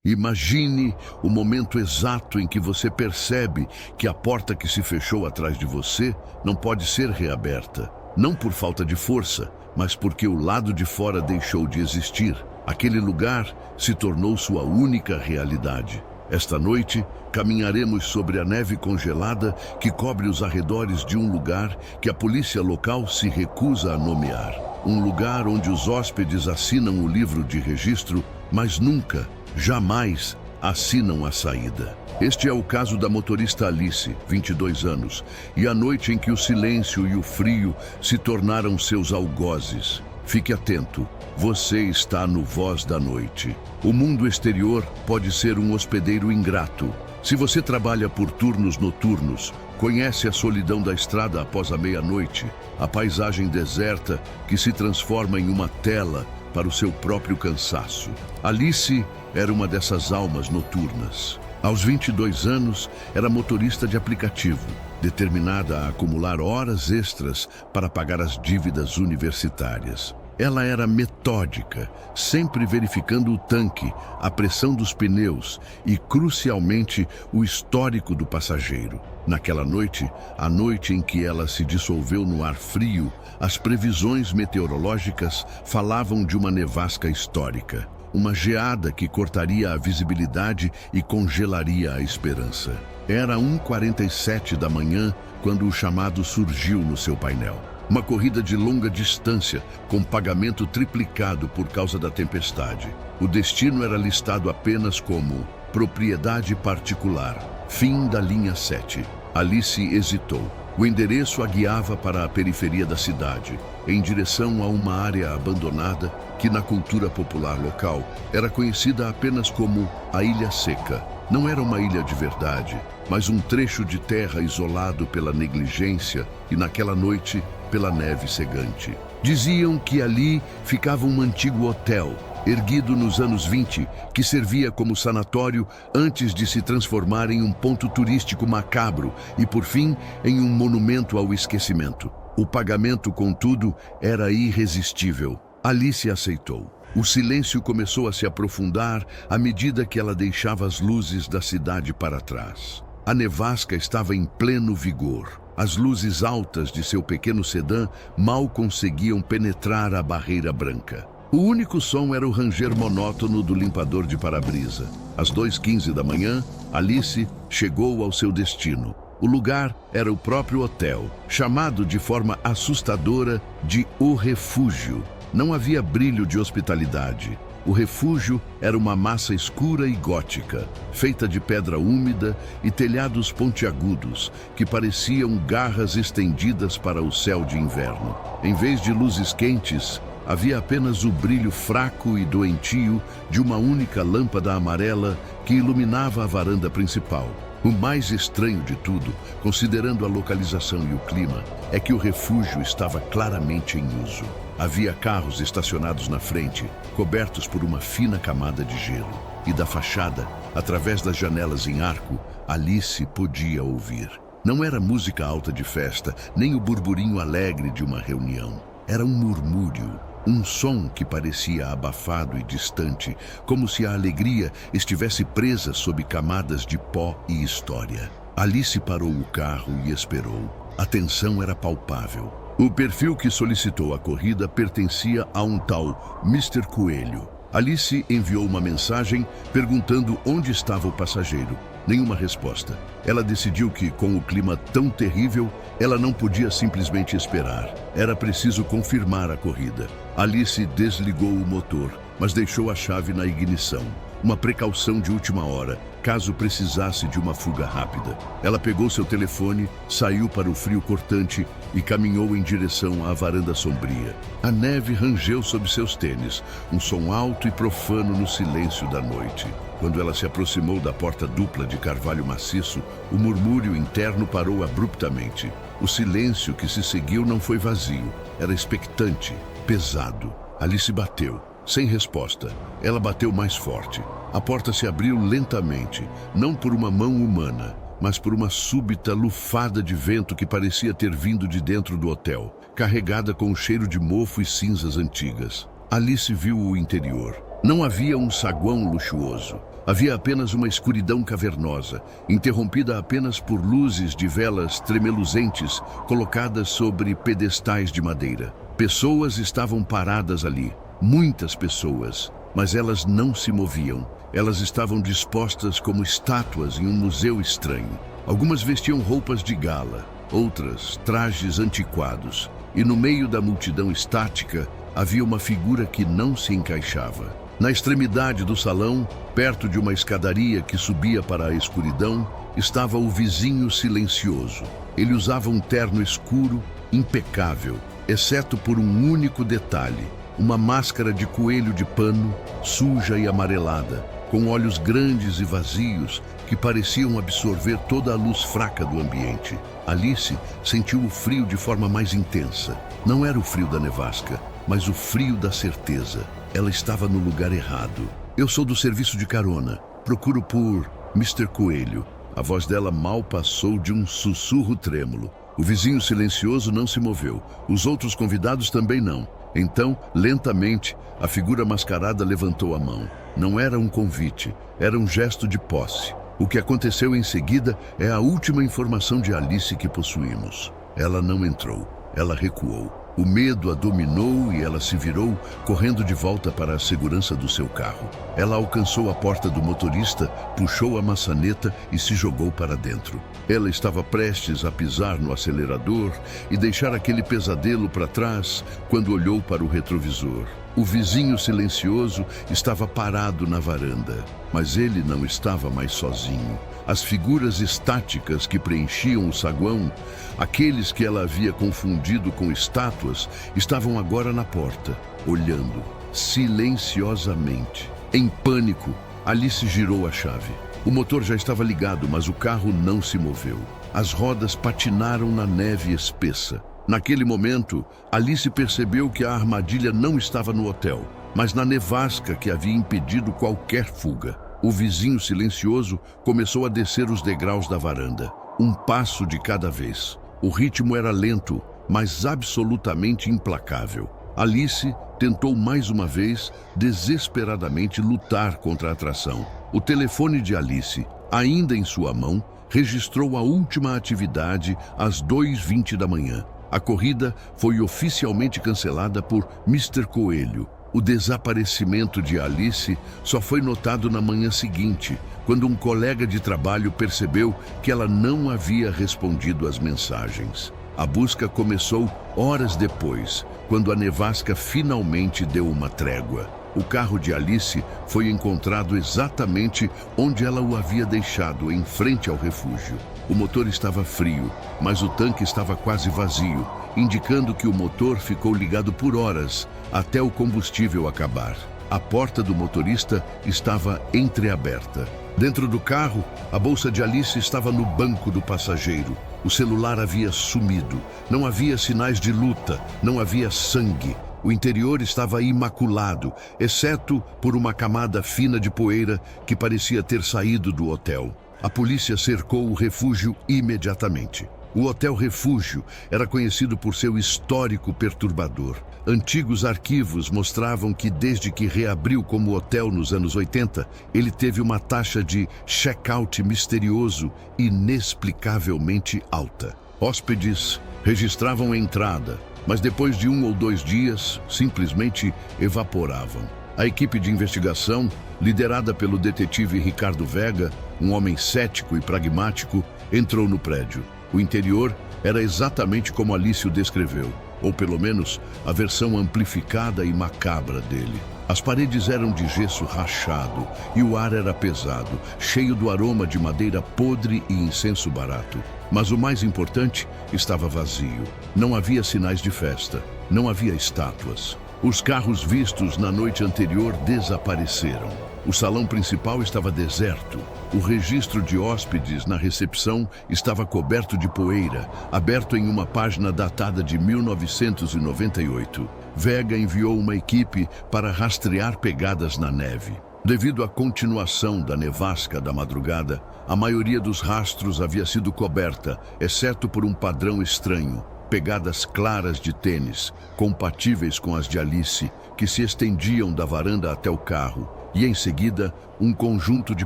Imagine o momento exato em que você percebe que a porta que se fechou atrás de você não pode ser reaberta. Não por falta de força, mas porque o lado de fora deixou de existir. Aquele lugar se tornou sua única realidade. Esta noite, caminharemos sobre a neve congelada que cobre os arredores de um lugar que a polícia local se recusa a nomear. Um lugar onde os hóspedes assinam o livro de registro, mas nunca, jamais assinam a saída. Este é o caso da motorista Alice, 22 anos, e a noite em que o silêncio e o frio se tornaram seus algozes. Fique atento, você está no Voz da Noite. O mundo exterior pode ser um hospedeiro ingrato. Se você trabalha por turnos noturnos, conhece a solidão da estrada após a meia-noite, a paisagem deserta que se transforma em uma tela para o seu próprio cansaço. Alice era uma dessas almas noturnas. Aos 22 anos, era motorista de aplicativo, determinada a acumular horas extras para pagar as dívidas universitárias. Ela era metódica, sempre verificando o tanque, a pressão dos pneus e, crucialmente, o histórico do passageiro. Naquela noite, a noite em que ela se dissolveu no ar frio, as previsões meteorológicas falavam de uma nevasca histórica. Uma geada que cortaria a visibilidade e congelaria a esperança. Era 1h47 da manhã quando o chamado surgiu no seu painel. Uma corrida de longa distância, com pagamento triplicado por causa da tempestade. O destino era listado apenas como propriedade particular, fim da linha 7. Alice hesitou. O endereço a guiava para a periferia da cidade, em direção a uma área abandonada que, na cultura popular local, era conhecida apenas como a Ilha Seca. Não era uma ilha de verdade, mas um trecho de terra isolado pela negligência e, naquela noite, pela neve cegante. Diziam que ali ficava um antigo hotel, erguido nos anos 20, que servia como sanatório antes de se transformar em um ponto turístico macabro e, por fim, em um monumento ao esquecimento. O pagamento, contudo, era irresistível. Alice aceitou. O silêncio começou a se aprofundar à medida que ela deixava as luzes da cidade para trás. A nevasca estava em pleno vigor. As luzes altas de seu pequeno sedã mal conseguiam penetrar a barreira branca. O único som era o ranger monótono do limpador de para-brisa. Às 2h15 da manhã, Alice chegou ao seu destino. O lugar era o próprio hotel, chamado de forma assustadora de O Refúgio. Não havia brilho de hospitalidade. O refúgio era uma massa escura e gótica, feita de pedra úmida e telhados pontiagudos, que pareciam garras estendidas para o céu de inverno. Em vez de luzes quentes, havia apenas o brilho fraco e doentio de uma única lâmpada amarela que iluminava a varanda principal. O mais estranho de tudo, considerando a localização e o clima, é que o refúgio estava claramente em uso. Havia carros estacionados na frente, cobertos por uma fina camada de gelo. E da fachada, através das janelas em arco, Alice podia ouvir. Não era música alta de festa, nem o burburinho alegre de uma reunião. Era um murmúrio, um som que parecia abafado e distante, como se a alegria estivesse presa sob camadas de pó e história. Alice parou o carro e esperou. A tensão era palpável. O perfil que solicitou a corrida pertencia a um tal Mr. Coelho. Alice enviou uma mensagem perguntando onde estava o passageiro. Nenhuma resposta. Ela decidiu que, com o clima tão terrível, ela não podia simplesmente esperar. Era preciso confirmar a corrida. Alice desligou o motor, mas deixou a chave na ignição. Uma precaução de última hora, caso precisasse de uma fuga rápida. Ela pegou seu telefone, saiu para o frio cortante e caminhou em direção à varanda sombria. A neve rangeu sob seus tênis, um som alto e profano no silêncio da noite. Quando ela se aproximou da porta dupla de carvalho maciço, o murmúrio interno parou abruptamente. O silêncio que se seguiu não foi vazio, era expectante, pesado. Alice bateu. Sem resposta, ela bateu mais forte. A porta se abriu lentamente, não por uma mão humana, mas por uma súbita lufada de vento que parecia ter vindo de dentro do hotel, carregada com o cheiro de mofo e cinzas antigas. Alice viu o interior. Não havia um saguão luxuoso. Havia apenas uma escuridão cavernosa, interrompida apenas por luzes de velas tremeluzentes colocadas sobre pedestais de madeira. Pessoas estavam paradas ali, muitas pessoas, mas elas não se moviam. Elas estavam dispostas como estátuas em um museu estranho. Algumas vestiam roupas de gala, outras trajes antiquados, e no meio da multidão estática havia uma figura que não se encaixava. Na extremidade do salão, perto de uma escadaria que subia para a escuridão, estava o vizinho silencioso. Ele usava um terno escuro, impecável, exceto por um único detalhe: uma máscara de coelho de pano, suja e amarelada, com olhos grandes e vazios que pareciam absorver toda a luz fraca do ambiente. Alice sentiu o frio de forma mais intensa. Não era o frio da nevasca, mas o frio da certeza. Ela estava no lugar errado. Eu sou do serviço de carona. Procuro por Mr. Coelho. A voz dela mal passou de um sussurro trêmulo. O vizinho silencioso não se moveu. Os outros convidados também não. Então, lentamente, a figura mascarada levantou a mão. Não era um convite, era um gesto de posse. O que aconteceu em seguida é a última informação de Alice que possuímos. Ela não entrou, ela recuou. O medo a dominou e ela se virou, correndo de volta para a segurança do seu carro. Ela alcançou a porta do motorista, puxou a maçaneta e se jogou para dentro. Ela estava prestes a pisar no acelerador e deixar aquele pesadelo para trás quando olhou para o retrovisor. O vizinho silencioso estava parado na varanda, mas ele não estava mais sozinho. As figuras estáticas que preenchiam o saguão, aqueles que ela havia confundido com estátuas, estavam agora na porta, olhando, silenciosamente. Em pânico, Alice girou a chave. O motor já estava ligado, mas o carro não se moveu. As rodas patinaram na neve espessa. Naquele momento, Alice percebeu que a armadilha não estava no hotel, mas na nevasca que havia impedido qualquer fuga. O vizinho silencioso começou a descer os degraus da varanda, um passo de cada vez. O ritmo era lento, mas absolutamente implacável. Alice tentou mais uma vez, desesperadamente, lutar contra a atração. O telefone de Alice, ainda em sua mão, registrou a última atividade às 2h20 da manhã. A corrida foi oficialmente cancelada por Mr. Coelho. O desaparecimento de Alice só foi notado na manhã seguinte, quando um colega de trabalho percebeu que ela não havia respondido às mensagens. A busca começou horas depois, quando a nevasca finalmente deu uma trégua. O carro de Alice foi encontrado exatamente onde ela o havia deixado, em frente ao refúgio. O motor estava frio, mas o tanque estava quase vazio, indicando que o motor ficou ligado por horas, até o combustível acabar. A porta do motorista estava entreaberta. Dentro do carro, a bolsa de Alice estava no banco do passageiro. O celular havia sumido. Não havia sinais de luta, não havia sangue. O interior estava imaculado, exceto por uma camada fina de poeira que parecia ter saído do hotel. A polícia cercou o refúgio imediatamente. O Hotel Refúgio era conhecido por seu histórico perturbador. Antigos arquivos mostravam que desde que reabriu como hotel nos anos 80, ele teve uma taxa de check-out misterioso inexplicavelmente alta. Hóspedes registravam a entrada, mas depois de 1 ou 2 dias, simplesmente evaporavam. A equipe de investigação, liderada pelo detetive Ricardo Vega, um homem cético e pragmático, entrou no prédio. O interior era exatamente como Alice o descreveu, ou pelo menos a versão amplificada e macabra dele. As paredes eram de gesso rachado e o ar era pesado, cheio do aroma de madeira podre e incenso barato. Mas o mais importante, estava vazio. Não havia sinais de festa, não havia estátuas. Os carros vistos na noite anterior desapareceram. O salão principal estava deserto. O registro de hóspedes na recepção estava coberto de poeira, aberto em uma página datada de 1998. Vega enviou uma equipe para rastrear pegadas na neve. Devido à continuação da nevasca da madrugada, a maioria dos rastros havia sido coberta, exceto por um padrão estranho. Pegadas claras de tênis, compatíveis com as de Alice, que se estendiam da varanda até o carro. e em seguida um conjunto de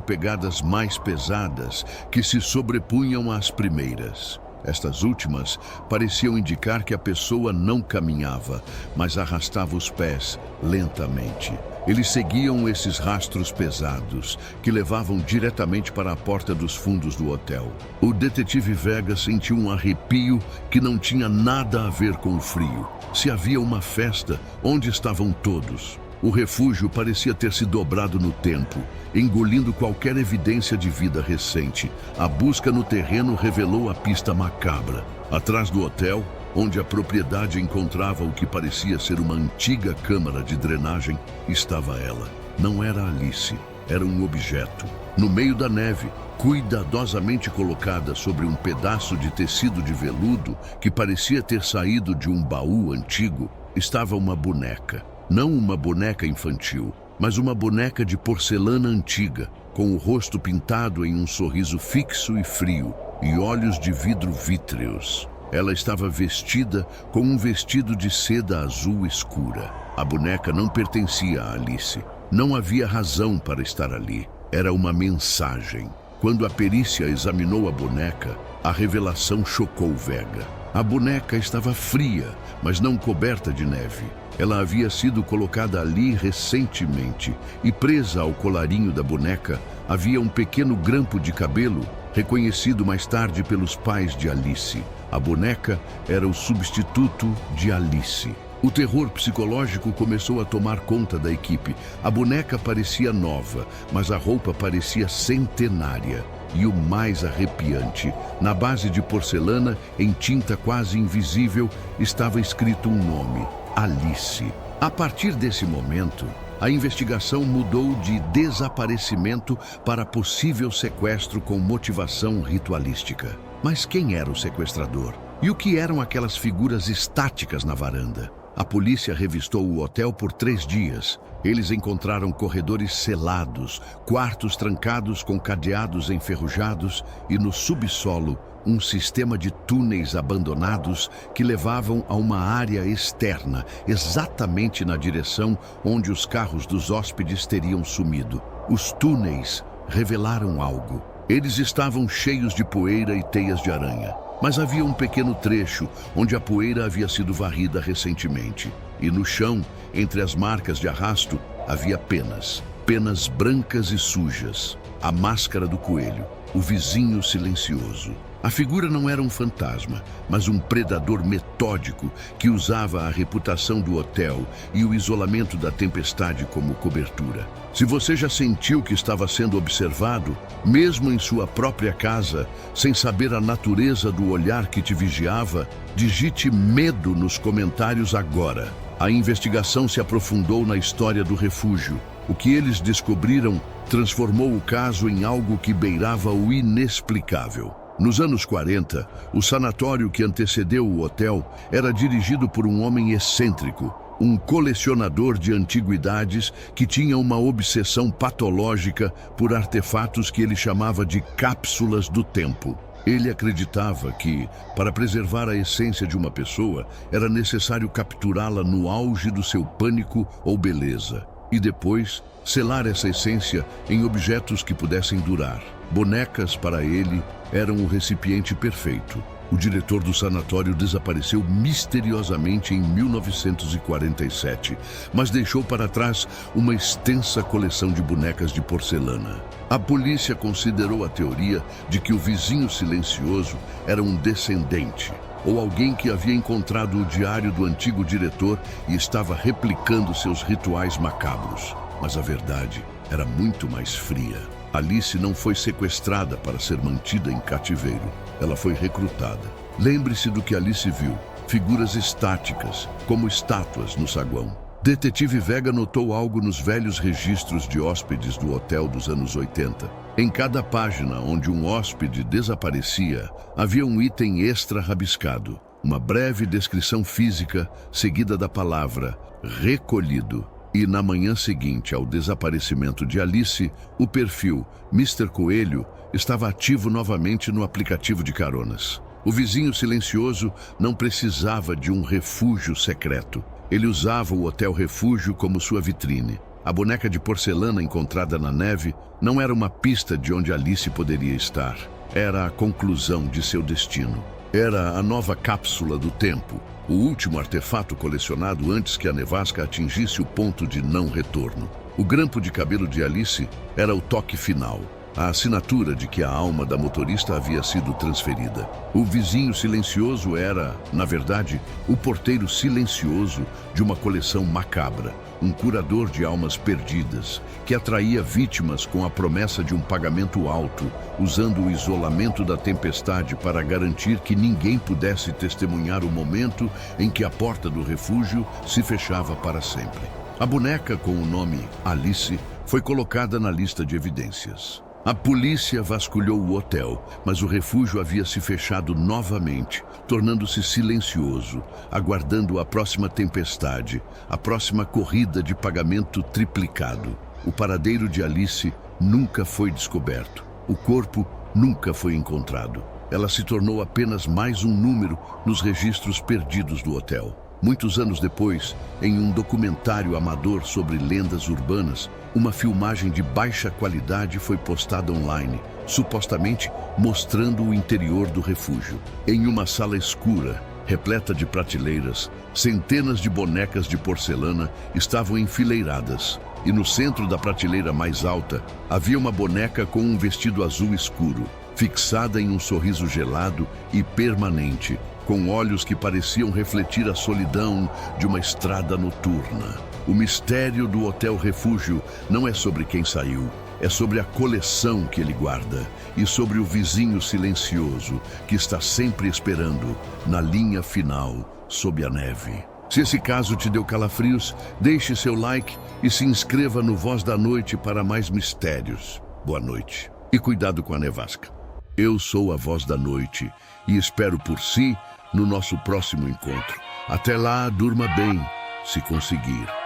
pegadas mais pesadas que se sobrepunham às primeiras. Estas últimas pareciam indicar que a pessoa não caminhava, mas arrastava os pés lentamente. Eles seguiam esses rastros pesados, que levavam diretamente para a porta dos fundos do hotel. O detetive Vega sentiu um arrepio que não tinha nada a ver com o frio. Se havia uma festa, onde estavam todos? O refúgio parecia ter se dobrado no tempo, engolindo qualquer evidência de vida recente. A busca no terreno revelou a pista macabra. Atrás do hotel, onde a propriedade encontrava o que parecia ser uma antiga câmara de drenagem, estava ela. Não era Alice, era um objeto. No meio da neve, cuidadosamente colocada sobre um pedaço de tecido de veludo que parecia ter saído de um baú antigo, estava uma boneca. Não uma boneca infantil, mas uma boneca de porcelana antiga, com o rosto pintado em um sorriso fixo e frio e olhos de vidro vítreos. Ela estava vestida com um vestido de seda azul escura. A boneca não pertencia a Alice. Não havia razão para estar ali. Era uma mensagem. Quando a perícia examinou a boneca, a revelação chocou Vega. A boneca estava fria, mas não coberta de neve. Ela havia sido colocada ali recentemente e presa ao colarinho da boneca havia um pequeno grampo de cabelo, reconhecido mais tarde pelos pais de Alice. A boneca era o substituto de Alice. O terror psicológico começou a tomar conta da equipe. A boneca parecia nova, mas a roupa parecia centenária. E o mais arrepiante, na base de porcelana, em tinta quase invisível, estava escrito um nome: Alice. A partir desse momento, a investigação mudou de desaparecimento para possível sequestro com motivação ritualística. Mas quem era o sequestrador? E o que eram aquelas figuras estáticas na varanda? A polícia revistou o hotel por 3 dias. Eles encontraram corredores selados, quartos trancados com cadeados enferrujados e no subsolo um sistema de túneis abandonados que levavam a uma área externa, exatamente na direção onde os carros dos hóspedes teriam sumido. Os túneis revelaram algo. Eles estavam cheios de poeira e teias de aranha. Mas havia um pequeno trecho onde a poeira havia sido varrida recentemente. E no chão, entre as marcas de arrasto, havia penas. Penas brancas e sujas. A máscara do coelho. O vizinho silencioso. A figura não era um fantasma, mas um predador metódico que usava a reputação do hotel e o isolamento da tempestade como cobertura. Se você já sentiu que estava sendo observado, mesmo em sua própria casa, sem saber a natureza do olhar que te vigiava, digite medo nos comentários agora. A investigação se aprofundou na história do refúgio. O que eles descobriram transformou o caso em algo que beirava o inexplicável. Nos anos 40, o sanatório que antecedeu o hotel era dirigido por um homem excêntrico, um colecionador de antiguidades que tinha uma obsessão patológica por artefatos que ele chamava de cápsulas do tempo. Ele acreditava que, para preservar a essência de uma pessoa, era necessário capturá-la no auge do seu pânico ou beleza, e depois selar essa essência em objetos que pudessem durar. Bonecas, para ele, eram o recipiente perfeito. O diretor do sanatório desapareceu misteriosamente em 1947, mas deixou para trás uma extensa coleção de bonecas de porcelana. A polícia considerou a teoria de que o vizinho silencioso era um descendente, ou alguém que havia encontrado o diário do antigo diretor e estava replicando seus rituais macabros. Mas a verdade era muito mais fria. Alice não foi sequestrada para ser mantida em cativeiro. Ela foi recrutada. Lembre-se do que Alice viu. Figuras estáticas, como estátuas no saguão. Detetive Vega notou algo nos velhos registros de hóspedes do hotel dos anos 80. Em cada página onde um hóspede desaparecia, havia um item extra rabiscado. Uma breve descrição física, seguida da palavra recolhido. E na manhã seguinte ao desaparecimento de Alice, o perfil Mr. Coelho estava ativo novamente no aplicativo de caronas. O vizinho silencioso não precisava de um refúgio secreto. Ele usava o Hotel Refúgio como sua vitrine. A boneca de porcelana encontrada na neve não era uma pista de onde Alice poderia estar. Era a conclusão de seu destino. Era a nova cápsula do tempo, o último artefato colecionado antes que a nevasca atingisse o ponto de não retorno. O grampo de cabelo de Alice era o toque final, a assinatura de que a alma da motorista havia sido transferida. O vizinho silencioso era, na verdade, o porteiro silencioso de uma coleção macabra, um curador de almas perdidas, que atraía vítimas com a promessa de um pagamento alto, usando o isolamento da tempestade para garantir que ninguém pudesse testemunhar o momento em que a porta do refúgio se fechava para sempre. A boneca com o nome Alice foi colocada na lista de evidências. A polícia vasculhou o hotel, mas o refúgio havia se fechado novamente, tornando-se silencioso, aguardando a próxima tempestade, a próxima corrida de pagamento triplicado. O paradeiro de Alice nunca foi descoberto. O corpo nunca foi encontrado. Ela se tornou apenas mais um número nos registros perdidos do hotel. Muitos anos depois, em um documentário amador sobre lendas urbanas, uma filmagem de baixa qualidade foi postada online, supostamente mostrando o interior do refúgio. Em uma sala escura, repleta de prateleiras, centenas de bonecas de porcelana estavam enfileiradas, e no centro da prateleira mais alta havia uma boneca com um vestido azul escuro, fixada em um sorriso gelado e permanente, com olhos que pareciam refletir a solidão de uma estrada noturna. O mistério do Hotel Refúgio não é sobre quem saiu, é sobre a coleção que ele guarda e sobre o vizinho silencioso que está sempre esperando na linha final sob a neve. Se esse caso te deu calafrios, deixe seu like e se inscreva no Voz da Noite para mais mistérios. Boa noite e cuidado com a nevasca. Eu sou a Voz da Noite e espero por si no nosso próximo encontro. Até lá, durma bem, se conseguir.